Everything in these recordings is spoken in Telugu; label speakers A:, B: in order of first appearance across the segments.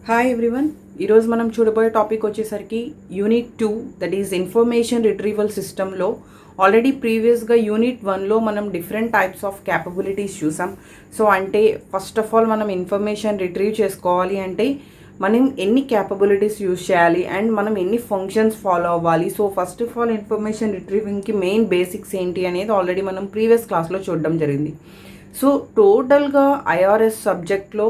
A: Hi everyone. ఈరోజు మనం చూడబోయే టాపిక్ వచ్చేసరికి unit 2 that is information retrieval సిస్టంలో ఆల్రెడీ ప్రీవియస్గా యూనిట్ 1లో మనం డిఫరెంట్ టైప్స్ ఆఫ్ క్యాపబిలిటీస్ చూసాం. సో అంటే ఫస్ట్ ఆఫ్ ఆల్ మనం ఇన్ఫర్మేషన్ రిట్రీవ్ చేసుకోవాలి అంటే మనం ఎన్ని క్యాపబిలిటీస్ యూజ్ చేయాలి అండ్ మనం ఎన్ని ఫంక్షన్స్ ఫాలో అవ్వాలి. So first of all information రిట్రీవింగ్కి మెయిన్ బేసిక్స్ ఏంటి అనేది ఆల్రెడీ మనం ప్రీవియస్ క్లాస్లో చూడడం జరిగింది. సో టోటల్గా ఐఆర్ఎస్ సబ్జెక్ట్లో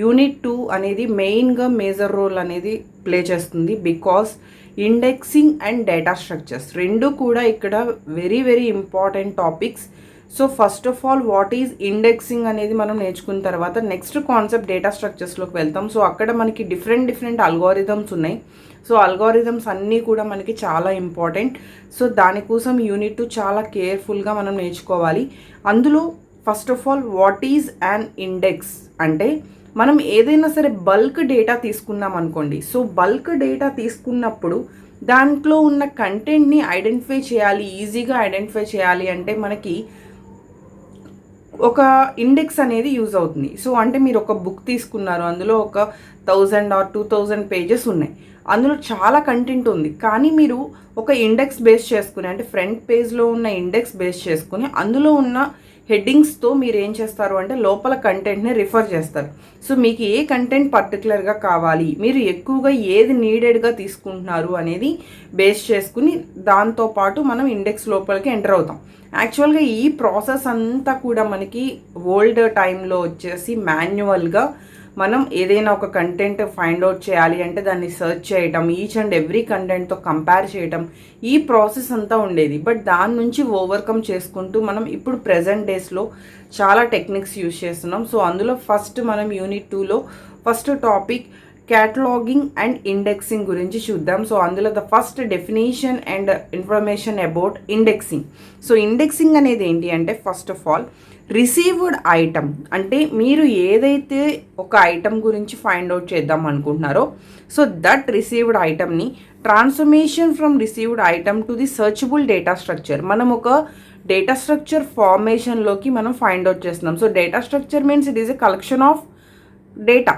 A: యూనిట్ 2 అనేది మెయిన్గా మేజర్ రోల్ అనేది ప్లే చేస్తుంది. Because indexing and data structures రెండు కూడా ఇక్కడ very very important topics. So first of all what is indexing అనేది మనం నేర్చుకున్న తర్వాత నెక్స్ట్ కాన్సెప్ట్ డేటా స్ట్రక్చర్స్లోకి వెళ్తాం. సో అక్కడ మనకి డిఫరెంట్ అల్గోరిథమ్స్ ఉన్నాయి. సో అల్గోరిథమ్స్ అన్నీ కూడా మనకి చాలా ఇంపార్టెంట్. సో దానికోసం యూనిట్ 2 చాలా కేర్ఫుల్గా మనం నేర్చుకోవాలి. అందులో first of all what is an index అంటే మనం ఏదైనా సరే బల్క్ డేటా తీసుకున్నాం అనుకోండి. సో బల్క్ డేటా తీసుకున్నప్పుడు దాంట్లో ఉన్న కంటెంట్ని ఐడెంటిఫై చేయాలి, ఈజీగా ఐడెంటిఫై చేయాలి అంటే మనకి ఒక ఇండెక్స్ అనేది యూజ్ అవుతుంది. సో అంటే మీరు ఒక బుక్ తీసుకున్నారు, అందులో ఒక 1000 or 2000 పేజెస్ ఉన్నాయి, అందులో చాలా కంటెంట్ ఉంది. కానీ మీరు ఒక ఇండెక్స్ బేస్ చేసుకుని అంటే ఫ్రంట్ పేజ్లో ఉన్న ఇండెక్స్ బేస్ చేసుకుని అందులో ఉన్న హెడ్డింగ్స్తో మీరు ఏం చేస్తారు అంటే లోపల కంటెంట్ని రిఫర్ చేస్తారు. సో మీకు ఏ కంటెంట్ పర్టికులర్గా కావాలి, మీరు ఎక్కువగా ఏది నీడెడ్గా తీసుకుంటున్నారు అనేది బేస్ చేసుకుని దాంతోపాటు మనం ఇండెక్స్ లోపలికి ఎంటర్ అవుతాం. యాక్చువల్గా ఈ ప్రాసెస్ అంతా కూడా మనకి ఓల్డ్ టైంలో వచ్చేసి మాన్యువల్గా మనం ఏదైనా ఒక కంటెంట్ ఫైండ్ అవుట్ చేయాలి అంటే దాన్ని సెర్చ్ చేయటం, ఈచ్ అండ్ ఎవ్రీ కంటెంట్తో కంపేర్ చేయటం, ఈ ప్రాసెస్ అంతా ఉండేది. బట్ దాని నుంచి ఓవర్కమ్ చేసుకుంటూ మనం ఇప్పుడు ప్రెజెంట్ డేస్లో చాలా టెక్నిక్స్ యూజ్ చేస్తున్నాం. సో అందులో ఫస్ట్ మనం యూనిట్ 2లో first topic cataloguing and indexing గురించి చూద్దాం. సో అందులో the first definition and information about indexing. So indexing అనేది ఏంటి అంటే first of all received item అంటే మీరు ఏదైతే ఒక ఐటమ్ గురించి ఫైండ్ అవుట్ చేద్దాం అనుకుంటున్నారో సో దట్ రిసీవ్డ్ ఐటమ్ని transformation from received item to the searchable data structure, మనం ఒక డేటా స్ట్రక్చర్ ఫార్మేషన్లోకి మనం ఫైండ్ అవుట్ చేస్తున్నాం. So data structure means it is a collection of data.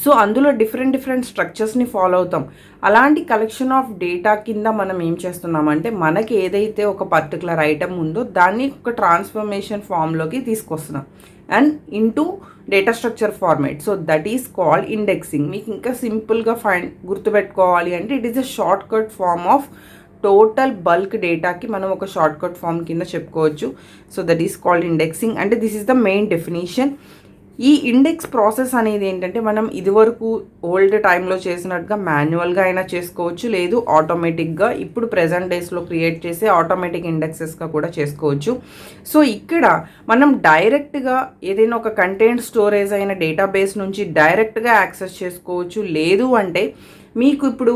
A: So అందులో డిఫరెంట్ స్ట్రక్చర్స్ని ఫాలో అవుతాం. అలాంటి కలెక్షన్ ఆఫ్ డేటా కింద మనం ఏం చేస్తున్నామంటే మనకి ఏదైతే ఒక పర్టికులర్ ఐటమ్ ఉందో దాన్ని ఒక ట్రాన్స్ఫర్మేషన్ ఫామ్లోకి తీసుకొస్తున్నాం and into data structure format. So that is called indexing. మీకు ఇంకా సింపుల్గా గుర్తుపెట్టుకోవాలి అంటే it is a shortcut form of total bulk డేటాకి మనం ఒక షార్ట్ కట్ ఫామ్ కింద చెప్పుకోవచ్చు. So that is called indexing అంటే this is the main definition. ఈ ఇండెక్స్ ప్రాసెస్ అనేది ఏంటంటే మనం ఇదివరకు ఓల్డ్ టైంలో చేసినట్టుగా మాన్యువల్గా అయినా చేసుకోవచ్చు, లేదు ఆటోమేటిక్గా ఇప్పుడు ప్రెజెంట్ డేస్లో క్రియేట్ చేసే ఆటోమేటిక్ ఇండెక్సెస్గా కూడా చేసుకోవచ్చు. సో ఇక్కడ మనం డైరెక్ట్గా ఏదైనా ఒక కంటెంట్ స్టోరేజ్ అయిన డేటాబేస్ నుంచి డైరెక్ట్గా యాక్సెస్ చేసుకోవచ్చు. లేదు అంటే మీకు ఇప్పుడు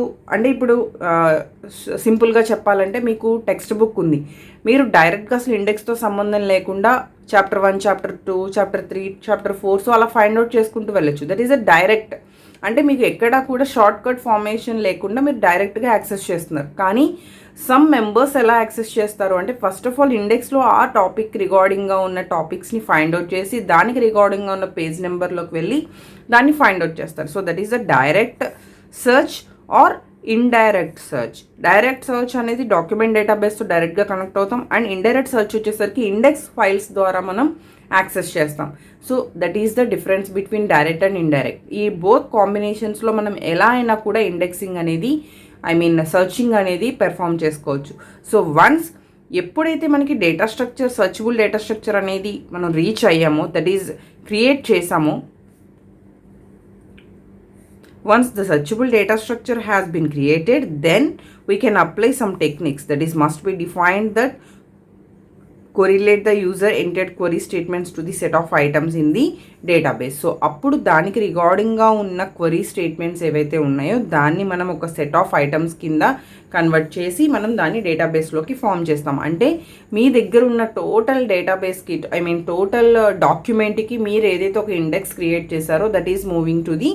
A: సింపుల్గా చెప్పాలంటే మీకు టెక్స్ట్ బుక్ ఉంది, మీరు డైరెక్ట్గా అసలు ఇండెక్స్తో సంబంధం లేకుండా chapter 1, chapter 2, chapter 3, chapter 4 so అలా ఫైండ్ అవుట్ చేసుకుంటూ వెళ్ళొచ్చు. దట్ ఈస్ అ డైరెక్ట్ అంటే మీకు ఎక్కడా కూడా షార్ట్ కట్ ఫార్మేషన్ లేకుండా మీరు డైరెక్ట్గా యాక్సెస్ చేస్తున్నారు. కానీ సమ్ మెంబర్స్ ఎలా యాక్సెస్ చేస్తారు అంటే ఫస్ట్ ఆఫ్ ఆల్ ఇండెక్స్లో ఆ టాపిక్ రిగార్డింగ్గా ఉన్న టాపిక్స్ని ఫైండ్ అవుట్ చేసి దానికి రిగార్డింగ్గా ఉన్న పేజ్ నెంబర్లోకి వెళ్ళి దాన్ని ఫైండ్ అవుట్ చేస్తారు. So that is a direct search are indirect search. Direct search అనేది డాక్యుమెంట్ డేటాబేస్తో డైరెక్ట్గా కనెక్ట్ అవుతాం అండ్ ఇండైరెక్ట్ సెర్చ్ వచ్చేసరికి ఇండెక్స్ ఫైల్స్ ద్వారా మనం యాక్సెస్ చేస్తాం. So that is the difference between direct and indirect. ఈ బోత్ కాంబినేషన్స్లో మనం ఎలా అయినా కూడా ఇండెక్సింగ్ అనేది సర్చింగ్ అనేది పెర్ఫామ్ చేసుకోవచ్చు. సో వన్స్ ఎప్పుడైతే మనకి data structure searchable data structure అనేది మనం రీచ్ అయ్యామో దట్ ఈజ్ క్రియేట్ చేసామో, once the searchable data structure has been created, then we can apply some techniques that is must be defined that correlate the user entered query statements to the set of items in the database. So అప్పుడు దానికి రిగార్డింగ్గా ఉన్న క్వరీ స్టేట్మెంట్స్ ఏవైతే ఉన్నాయో దాన్ని మనం ఒక సెట్ ఆఫ్ ఐటమ్స్ కింద కన్వర్ట్ చేసి మనం దాన్ని డేటాబేస్లోకి ఫామ్ చేస్తాం. అంటే మీ దగ్గర ఉన్న టోటల్ డేటాబేస్కి టోటల్ డాక్యుమెంట్కి మీరు ఏదైతే ఒక ఇండెక్స్ క్రియేట్ చేశారో that is moving to the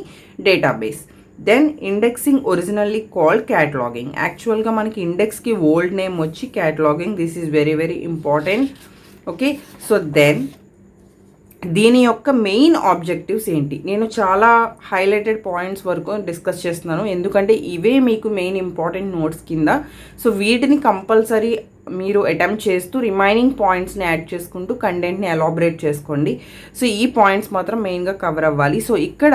A: database. Then indexing originally called cataloguing. యాక్చువల్గా మనకి ఇండెక్స్కి ఓల్డ్ నేమ్ వచ్చి cataloguing. This is very very important. Okay, so then దీని యొక్క మెయిన్ ఆబ్జెక్టివ్స్ ఏంటి, నేను చాలా హైలైటెడ్ పాయింట్స్ వరకు డిస్కస్ చేస్తున్నాను, ఎందుకంటే ఇవే మీకు మెయిన్ ఇంపార్టెంట్ నోట్స్ కింద. సో వీటిని కంపల్సరీ మీరు అటెంప్ట్ చేస్తూ రిమైనింగ్ పాయింట్స్ని యాడ్ చేసుకుంటూ కంటెంట్ని ఎలాబరేట్ చేసుకోండి. సో ఈ పాయింట్స్ మాత్రం మెయిన్గా కవర్ అవ్వాలి. సో ఇక్కడ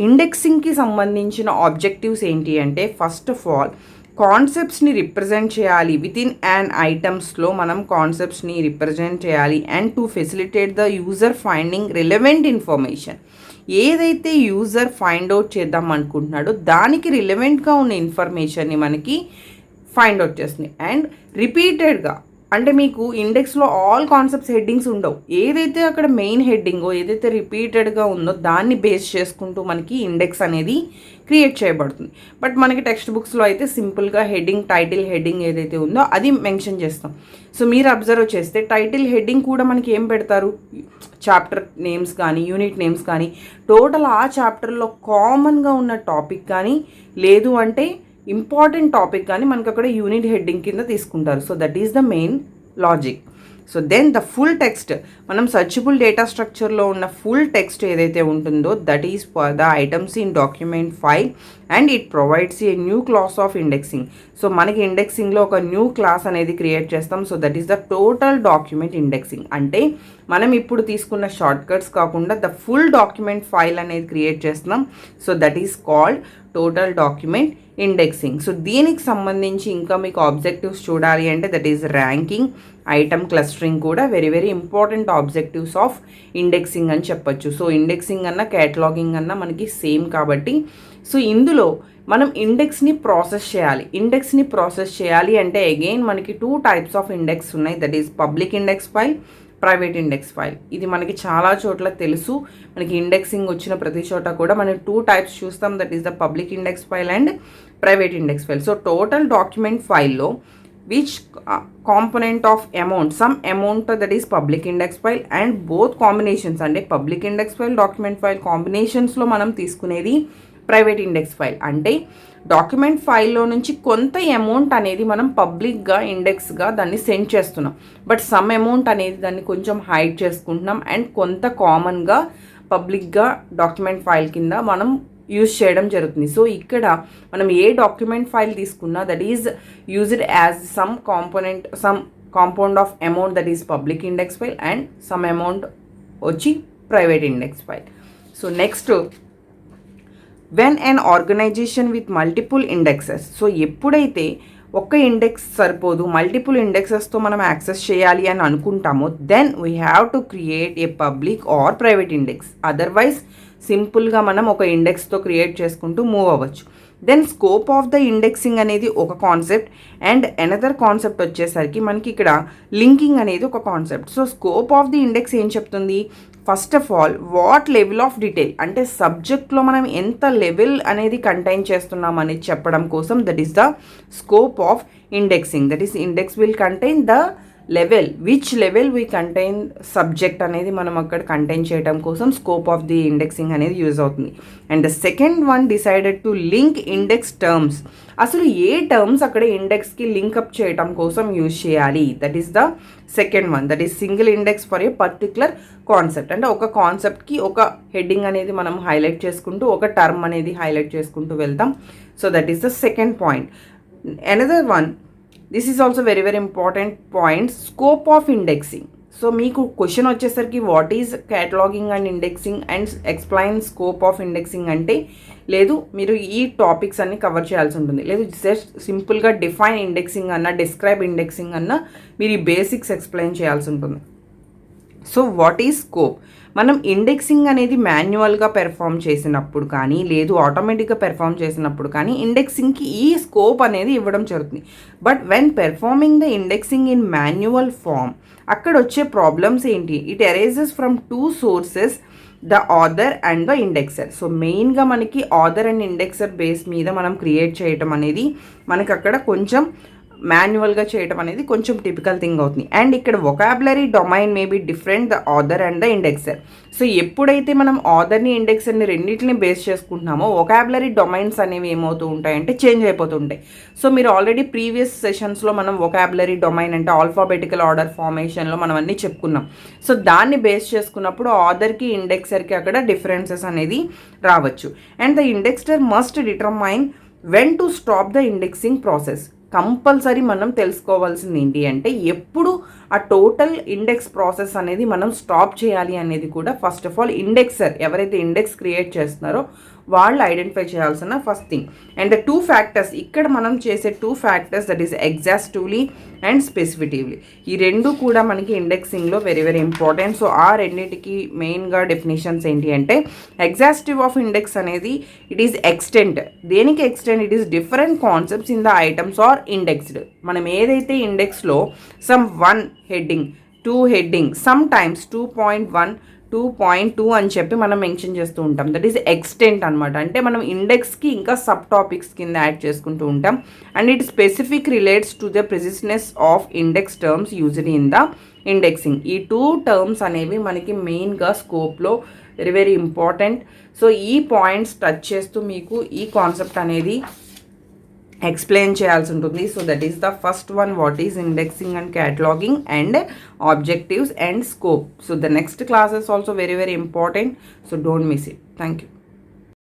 A: ఇండెక్సింగ్కి సంబంధించిన ఆబ్జెక్టివ్స్ ఏంటి అంటే, ఫస్ట్ ఆఫ్ ఆల్ కాన్సెప్ట్స్ని రిప్రజెంట్ చేయాలి. విత్ ఇన్ అండ్ ఐటమ్స్లో మనం కాన్సెప్ట్స్ని రిప్రజెంట్ చేయాలి. And to facilitate the user finding relevant information. ఏదైతే యూజర్ ఫైండ్ అవుట్ చేద్దాం అనుకుంటున్నాడో దానికి రిలవెంట్గా ఉన్న ఇన్ఫర్మేషన్ని మనకి ఫైండ్ అవుట్ చేస్తుంది. అండ్ రిపీటెడ్గా, అంటే మీకు ఇండెక్స్లో ఆల్ కాన్సెప్ట్స్ హెడ్డింగ్స్ ఉండవు. ఏదైతే అక్కడ మెయిన్ హెడ్డింగో ఏదైతే రిపీటెడ్గా ఉందో దాన్ని బేస్ చేసుకుంటూ మనకి ఇండెక్స్ అనేది క్రియేట్ చేయబడుతుంది. బట్ మనకి టెక్స్ట్ బుక్స్లో అయితే సింపుల్గా హెడ్డింగ్, టైటిల్ హెడ్డింగ్ ఏదైతే ఉందో అది మెన్షన్ చేస్తాం. సో మీరు అబ్జర్వ్ చేస్తే టైటిల్ హెడ్డింగ్ కూడా మనకి ఏం పెడతారు, చాప్టర్ నేమ్స్ కానీ యూనిట్ నేమ్స్ కానీ, టోటల్ ఆ చాప్టర్లో కామన్గా ఉన్న టాపిక్ కానీ లేదు అంటే ఇంపార్టెంట్ టాపిక్ కానీ మనకు అక్కడ యూనిట్ హెడ్డింగ్ కింద తీసుకుంటారు. So that is the main logic. So then the full text, మనం సర్చబుల్ డేటా స్ట్రక్చర్లో ఉన్న ఫుల్ టెక్స్ట్ ఏదైతే ఉంటుందో that is for the items in document file and it provides a new class of indexing. So మనకి ఇండెక్సింగ్లో ఒక న్యూ క్లాస్ అనేది క్రియేట్ చేస్తాం. So that is the total document indexing. అంటే మనం ఇప్పుడు తీసుకున్న షార్ట్ కట్స్ కాకుండా ద ఫుల్ డాక్యుమెంట్ ఫైల్ అనేది క్రియేట్ చేస్తున్నాం. So that is called total document indexing. So దీనికి సంబంధించి ఇంకా మీకు ఆబ్జెక్టివ్స్ చూడాలి అంటే that is ranking, item clustering కూడా very very important objectives of indexing అని చెప్పొచ్చు. సో ఇండెక్సింగ్ అన్న కేటలాగింగ్ అన్న మనకి సేమ్ కాబట్టి, సో ఇందులో మనం ఇండెక్స్ని ప్రాసెస్ చేయాలి. ఇండెక్స్ని ప్రాసెస్ చేయాలి అంటే అగైన్ మనకి 2 types ఆఫ్ ఇండెక్స్ ఉన్నాయి. That is public index file, private index file. ఇది మనకి చాలా చోట్ల తెలుసు. మనకి ఇండెక్సింగ్ వచ్చిన ప్రతి చోట కూడా మనం 2 types చూస్తాం. That is the public index file and private index file. So total document ఫైల్లో which component of amount, some amount that is public index file and both combinations, అంటే public index file, document file combinationsలో మనం తీసుకునేది ప్రైవేట్ ఇండెక్స్ ఫైల్. అంటే డాక్యుమెంట్ ఫైల్లో నుంచి కొంత అమౌంట్ అనేది మనం పబ్లిక్గా ఇండెక్స్గా దాన్ని సెండ్ చేస్తున్నాం. బట్ సమ్ అమౌంట్ అనేది దాన్ని కొంచెం హైడ్ చేసుకుంటున్నాం అండ్ కొంత కామన్గా పబ్లిక్గా డాక్యుమెంట్ ఫైల్ కింద మనం యూజ్ చేయడం జరుగుతుంది. సో ఇక్కడ మనం ఏ డాక్యుమెంట్ ఫైల్ తీసుకున్నా that is used as some compound of amount that is public index file and some amount వచ్చి private index file. So next, when an organisation with multiple indexes. So ఎప్పుడైతే ఒక్క ఇండెక్స్ సరిపోదు, మల్టిపుల్ ఇండెక్సెస్తో మనం యాక్సెస్ చేయాలి అని అనుకుంటామో then we have to create a public or private index. Otherwise సింపుల్గా మనం ఒక ఇండెక్స్తో క్రియేట్ చేసుకుంటూ మూవ్ అవ్వచ్చు. Then scope of the indexing అనేది ఒక కాన్సెప్ట్ అండ్ అనదర్ కాన్సెప్ట్ వచ్చేసరికి మనకి ఇక్కడ లింకింగ్ అనేది ఒక concept. So scope of the index ఏం చెప్తుంది, first of all what level of detail, అంటే సబ్జెక్ట్లో మనం ఎంత లెవెల్ అనేది కంటైన్ చేస్తున్నాం అనేది చెప్పడం కోసం that is the scope of indexing. That is index will contain the level, which level we contain subject అనేది మనం అక్కడ కంటైన్ చేయడం కోసం స్కోప్ ఆఫ్ ది ఇండెక్సింగ్ అనేది యూజ్ అవుతుంది. And the second one decided to link index terms. అసలు ఏ టర్మ్స్ అక్కడ ఇండెక్స్కి లింకప్ చేయడం కోసం యూజ్ చేయాలి, that is the second one. That is single index for a particular concept. అంటే ఒక కాన్సెప్ట్కి ఒక హెడ్డింగ్ అనేది మనం హైలైట్ చేసుకుంటూ ఒక టర్మ్ అనేది హైలైట్ చేసుకుంటూ వెళ్తాం. So that is the second point. Another one, this is also very very important point, scope of indexing. So మీకు క్వశ్చన్ వచ్చేసరికి what is cataloguing and indexing and explain scope of indexing అంటే, లేదు మీరు ఈ టాపిక్స్ అన్ని కవర్ చేయాల్సి ఉంటుంది, లేదు జస్ట్ సింపుల్గా డిఫైన్ ఇండెక్సింగ్ అన్న డిస్క్రైబ్ ఇండెక్సింగ్ అన్న మీరు ఈ బేసిక్స్ ఎక్స్ప్లెయిన్ చేయాల్సి ఉంటుంది. సో వాట్ ఈజ్ స్కోప్, మనం ఇండెక్సింగ్ అనేది మాన్యువల్గా పెర్ఫామ్ చేసినప్పుడు కానీ లేదు ఆటోమేటిక్గా పెర్ఫామ్ చేసినప్పుడు కానీ ఇండెక్సింగ్కి ఈ స్కోప్ అనేది ఇవ్వడం జరుగుతుంది. But when performing the indexing in manual form అక్కడ వచ్చే ప్రాబ్లమ్స్ ఏంటి, it arises from 2 sources, the author and the indexer. So మెయిన్గా మనకి ఆథర్ అండ్ ఇండెక్సర్ బేస్ మీద మనం క్రియేట్ చేయటం అనేది మనకి అక్కడ కొంచెం మాన్యువల్గా చేయడం అనేది కొంచెం టిపికల్ థింగ్ అవుతుంది. అండ్ ఇక్కడ vocabulary domain may be different the author and the indexer. So ఎప్పుడైతే మనం ఆథర్ని ఇండెక్సర్ని రెండింటిని బేస్ చేసుకుంటున్నామో వొకాబులరీ డొమైన్స్ అనేవి ఏమవుతూ ఉంటాయంటే చేంజ్ అయిపోతూ ఉంటాయి. సో మీరు ఆల్రెడీ ప్రీవియస్ సెషన్స్లో మనం వొకాబులరీ డొమైన్ అంటే ఆల్ఫాబెటికల్ ఆర్డర్ ఫార్మేషన్లో మనం అన్నీ చెప్పుకున్నాం. సో దాన్ని బేస్ చేసుకున్నప్పుడు ఆథర్కి ఇండెక్సర్కి అక్కడ డిఫరెన్సెస్ అనేది రావచ్చు. And the indexer must determine when to stop the indexing process. Compulsory మనం తెలుసుకోవాల్సింది ఏంటి అంటే ఎప్పుడు ఆ టోటల్ ఇండెక్స్ ప్రాసెస్ అనేది మనం స్టాప్ చేయాలి అనేది కూడా ఫస్ట్ ఆఫ్ ఆల్ ఇండెక్సర్ ఎవరైతే ఇండెక్స్ క్రియేట్ చేస్తున్నారో వాళ్ళు ఐడెంటిఫై చేయాల్సిన first thing. And the 2 factors ఇక్కడ మనం చేసే 2 factors that is exhaustively and specifically. ఈ రెండు కూడా మనకి ఇండెక్సింగ్లో వెరీ వెరీ ఇంపార్టెంట్. సో ఆ రెండింటికి మెయిన్గా డెఫినేషన్స్ ఏంటి అంటే ఎగ్జాస్టివ్ ఆఫ్ ఇండెక్స్ అనేది ఇట్ ఈస్ ఎక్స్టెంట్. దేనికి extent? It is different concepts in the items are indexed. మనం ఏదైతే ఇండెక్స్లో some 1 heading 2 heading sometimes 2.1 2.2 అని చెప్పి మనం మెన్షన్ చేస్తూ ఉంటాం. దట్ ఈస్ ఎక్స్టెంట్ అనమాట. అంటే మనం ఇండెక్స్కి ఇంకా సబ్ టాపిక్స్ కింద యాడ్ చేసుకుంటూ ఉంటాం. And it specific relates to the preciseness of index terms used in the indexing. ఈ 2 టర్మ్స్ అనేవి మనకి మెయిన్గా స్కోప్లో వెరీ వెరీ ఇంపార్టెంట్. సో ఈ పాయింట్స్ టచ్ చేస్తూ మీకు ఈ కాన్సెప్ట్ అనేది ఎక్స్ప్లెయిన్ చేయాల్సి ఉంటుంది. So that is the first one, what is indexing and cataloguing and objectives and scope. So the next class is also very very important, so don't miss it. Thank you.